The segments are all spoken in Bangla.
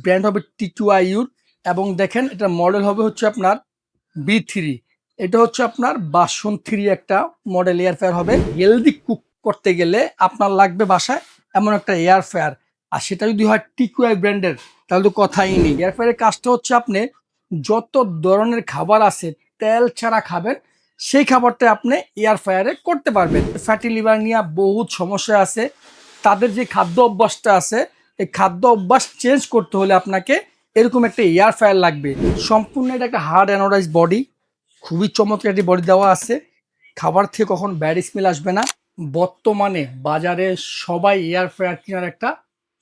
ব্র্যান্ড হবে টিকিউআইউর এবং দেখেন এটা মডেল হবে হচ্ছে আপনার বি3। এটা হচ্ছে আপনার বাসন 3 একটা মডেল এয়ার ফ্রায়ার হবে। হেলদি কুক করতে গেলে আপনার লাগবে বাসায় এমন একটা এয়ার ফ্রায়ার, আর সেটা যদি হয় টিকিউআই ব্র্যান্ডের তাহলে তো কথাই নেই। এয়ার ফ্রায়ারের কাজটা হচ্ছে আপনি যত ধরনের খাবার আছে তেল ছাড়া খাবেন সেই খাবারটা আপনি এয়ার ফ্রায়ারে করতে পারবেন। ফ্যাটি লিভার নিয়ে বহুত সমস্যা আছে, তাদের যে খাদ্য অভ্যাসটা আছে এই খাদ্য অভ্যাস চেঞ্জ করতে হলে আপনাকে এরকম একটা এয়ার ফ্রায়ার লাগবে। সম্পূর্ণ এটা একটা হার্ড অ্যানোডাইজ বডি, খুবই চমৎকার একটি বডি দেওয়া আছে। খাবার থেকে কখন ব্যাড স্মেল আসবে না। বর্তমানে বাজারে সবাই এয়ার ফ্রায়ার কেনার একটা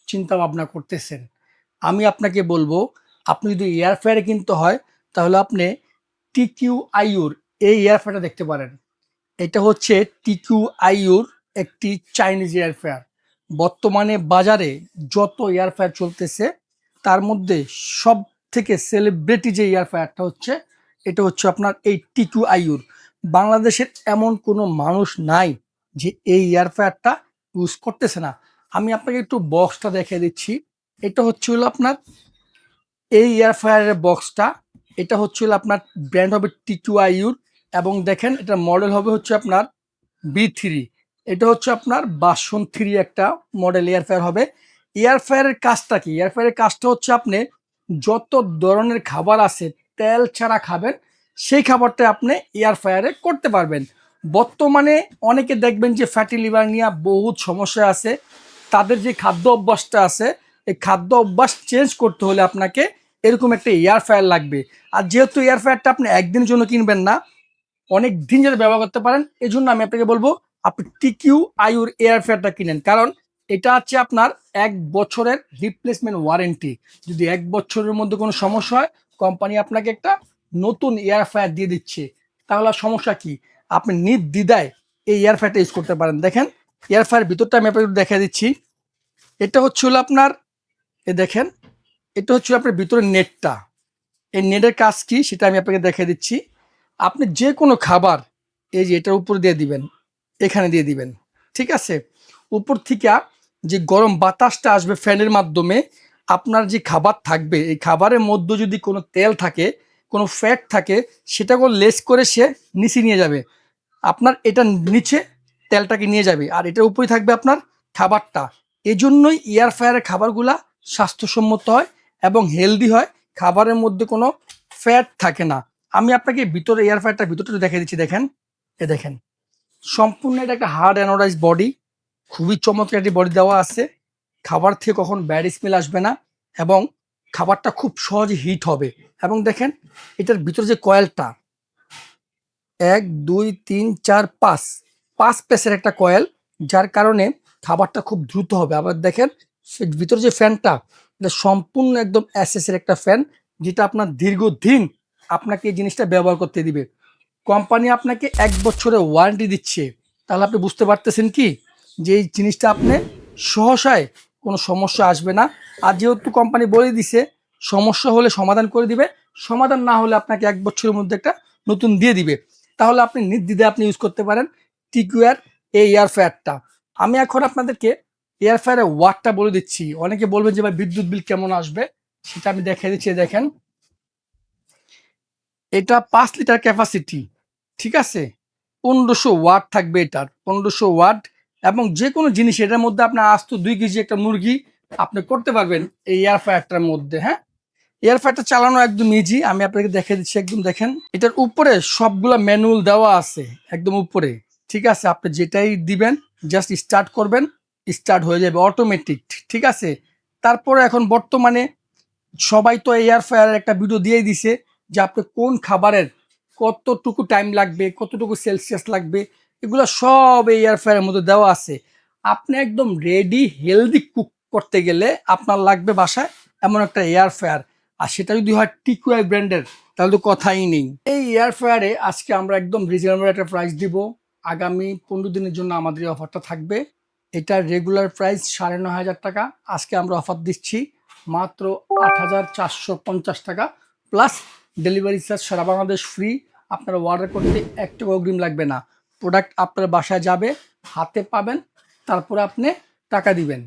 চিন্তা ভাবনা করতেছেন। আমি আপনাকে বলবো, আপনি যদি এয়ার ফ্রায়ারে কিনতে হয় তাহলে আপনি টিকিউআইউর এই এয়ার ফ্রায়ারটা দেখতে পারেন। এটা হচ্ছে টিকিউআইউর একটি চাইনিজ এয়ার ফ্রায়ার। বর্তমানে বাজারে যত এয়ার ফ্রায়ার চলতেছে তার মধ্যে সব থেকে সেলিব্রিটি যে এয়ার ফ্রায়ারটা হচ্ছে এটা হচ্ছে আপনার এই টিকিউআইউর। বাংলাদেশের এমন কোনো মানুষ নাই যে এই এয়ার ফ্রায়ারটা ইউজ করতেছে না। আমি আপনাকে একটু বক্সটা দেখিয়ে দিচ্ছি। এটা হচ্ছে হলো আপনার এই এয়ার ফ্রায়ারের বক্সটা। এটা হচ্ছে হলো আপনার ব্র্যান্ড হবে টিকিউআইউর এবং দেখেন এটা মডেল হবে হচ্ছে আপনার বি3। এটা হচ্ছে আপনার বাসন 3 একটা মডেল এয়ার ফ্রায়ার হবে। এয়ার ফ্রায়ারের কাজটা কি? এয়ার ফ্রায়ারের কাজটা হচ্ছে আপনি যত ধরনের খাবার আছে তেল ছাড়া খাবেন সেই খাবারটা আপনি এয়ার ফ্রায়ারে করতে পারবেন। বর্তমানে অনেকে দেখবেন যে ফ্যাটি লিভার নিয়ে বহুত সমস্যা আছে, তাদের যে খাদ্য অভ্যাসটা আছে এই খাদ্য অভ্যাস চেঞ্জ করতে হলে আপনাকে এরকম একটা এয়ার ফ্রায়ার লাগবে। আর যেহেতু এয়ার ফ্রায়ারটা আপনি একদিনের জন্য কিনবেন না, অনেক দিন যাতে ব্যবহার করতে পারেন, এই জন্য আমি আপনাকে বলবো আপনি টিকিউআইউর এয়ার ফ্রায়ারটা কিনেন। কারণ এটা হচ্ছে আপনার 1 বছরের রিপ্লেসমেন্ট ওয়ারেন্টি। যদি 1 বছরের মধ্যে কোনো সমস্যা হয় কোম্পানি আপনাকে একটা নতুন এয়ার ফ্রায়ার দিয়ে দিচ্ছে। তাহলে আর সমস্যা কি? আপনি নির্দ্বিধায় এই এয়ার ফ্রায়ারটা ইউজ করতে পারেন। দেখেন এয়ার ফ্রায়ার ভিতরটা আমি আপনাকে দেখা দিচ্ছি। এটা হচ্ছে হলো আপনার দেখেন, এটা হচ্ছে আপনার ভিতরে নেটটা। এই নেটের কাজ কি সেটা আমি আপনাকে দেখিয়ে দিচ্ছি। আপনি যে কোনো খাবার এই যে এটার উপরে দিয়ে দিবেন, এখানে দিয়ে দিবেন, ঠিক আছে? উপর থেকে যে গরম বাতাসটা আসবে ফ্যানের মাধ্যমে, আপনার যে খাবার থাকবে এই খাবারের মধ্যে যদি কোনো তেল থাকে, কোনো ফ্যাট থাকে, সেটাকে লেস করে সে নিচে নিয়ে যাবে। আপনার এটা নিচে তেলটাকে নিয়ে যাবে আর এটার উপরে থাকবে আপনার খাবারটা। এই জন্যই এয়ার ফ্রায়ারের খাবারগুলা স্বাস্থ্যসম্মত হয় এবং হেলদি হয়, খাবারের মধ্যে কোনো ফ্যাট থাকে না। আমি আপনাকে ভিতরে এয়ার ফ্রায়ারটার ভিতরটা দেখিয়ে দিচ্ছি। দেখেন, দেখেন সম্পূর্ণ এটা একটা হার্ড অ্যানোডাইজ বডি, খুবই চমৎকার একটি বডি দেওয়া আছে। খাবার থেকে কখন ব্যাড স্মেল আসবে না এবং খাবারটা খুব সহজে হিট হবে। এবং দেখেন এটার ভিতরে যে কয়েলটা 1 2 3 4 5 5 পেসের একটা কয়েল, যার কারণে খাবারটা খুব দ্রুত হবে। আবার দেখেন ভিতরে যে ফ্যানটা, এটা সম্পূর্ণ একদম এসএসের একটা ফ্যান, যেটা আপনার দীর্ঘদিন আপনাকে এই জিনিসটা ব্যবহার করতে দিবে। কোম্পানি আপনাকে 1 বছরের ওয়ারেন্টি দিচ্ছে। তাহলে আপনি বুঝতে পারতেছেন কি যে এই জিনিসটা আপনি সহসায় কোনো সমস্যা আসবে না। আর যেহেতু কোম্পানি বলে দিছে সমস্যা হলে সমাধান করে দিবে, সমাধান না হলে আপনাকে 1 বছরের মধ্যে একটা নতুন দিয়ে দিবে। তাহলে আপনি নির্দ্বিধায় আপনি ইউজ করতে পারেন টিকিউআর এই এয়ার ফ্রায়ারটা। আমি এখন আপনাদেরকে এয়ার ফ্রায়ারের ওয়াটটা বলে দিচ্ছি। অনেকে বলবেন যে ভাই বিদ্যুৎ বিল কেমন আসবে, সেটা আমি দেখিয়ে দিচ্ছি। দেখেন এটা 5 লিটার ক্যাপাসিটি, ঠিক আছে? 1500 ওয়াট থাকবে এটার, 1500 ওয়াট। এবং যে কোনো জিনিস এটার মধ্যে আপনার আস্ত 2 কেজি একটা মুরগি আপনি করতে পারবেন এই এয়ার ফ্রায়ারটার মধ্যে। হ্যাঁ, এয়ার ফ্রায়ারটা চালানো একদম ইজি, আমি আপনাকে দেখিয়ে দিচ্ছি। একদম দেখেন এটার উপরে সবগুলা ম্যানুয়াল দেওয়া আছে একদম উপরে, ঠিক আছে? আপনি যেটাই দিবেন জাস্ট স্টার্ট করবেন, স্টার্ট হয়ে যাবে অটোমেটিক, ঠিক আছে? তারপরে এখন বর্তমানে সবাই তো এয়ার ফ্রায়ারের একটা ভিডিও দিয়েই দিছে যে আপনি কোন খাবারের কতটুকু টাইম লাগবে, কতটুকু সেলসিয়াস লাগবে, এগুলো সব এই এয়ার ফ্রায়ারের মধ্যে দেওয়া আছে। আপনি একদম রেডি হেলদি কুক করতে গেলে আপনার লাগবে বাসায় এমন একটা এয়ার ফ্রায়ার, আর সেটা যদি হয় টিকিউআই ব্র্যান্ডের তাহলে তো কথাই নেই। এই এয়ার ফ্রায়ারে আজকে আমরা একদম রিজনেবল একটা প্রাইস দিব। আগামী 15 দিনের জন্য আমাদের এই অফারটা থাকবে। এটার রেগুলার প্রাইস 9,500 টাকা, আজকে আমরা অফার দিচ্ছি মাত্র 8,450 টাকা প্লাস ডেলিভারি চার্জ সারা বাংলাদেশ ফ্রি। আপনারা অর্ডার করতে 1 টাকা অগ্রিম লাগবে না। প্রোডাক্ট আপনার বাসায় যাবে, হাতে পাবেন, তারপরে আপনি টাকা দিবেন।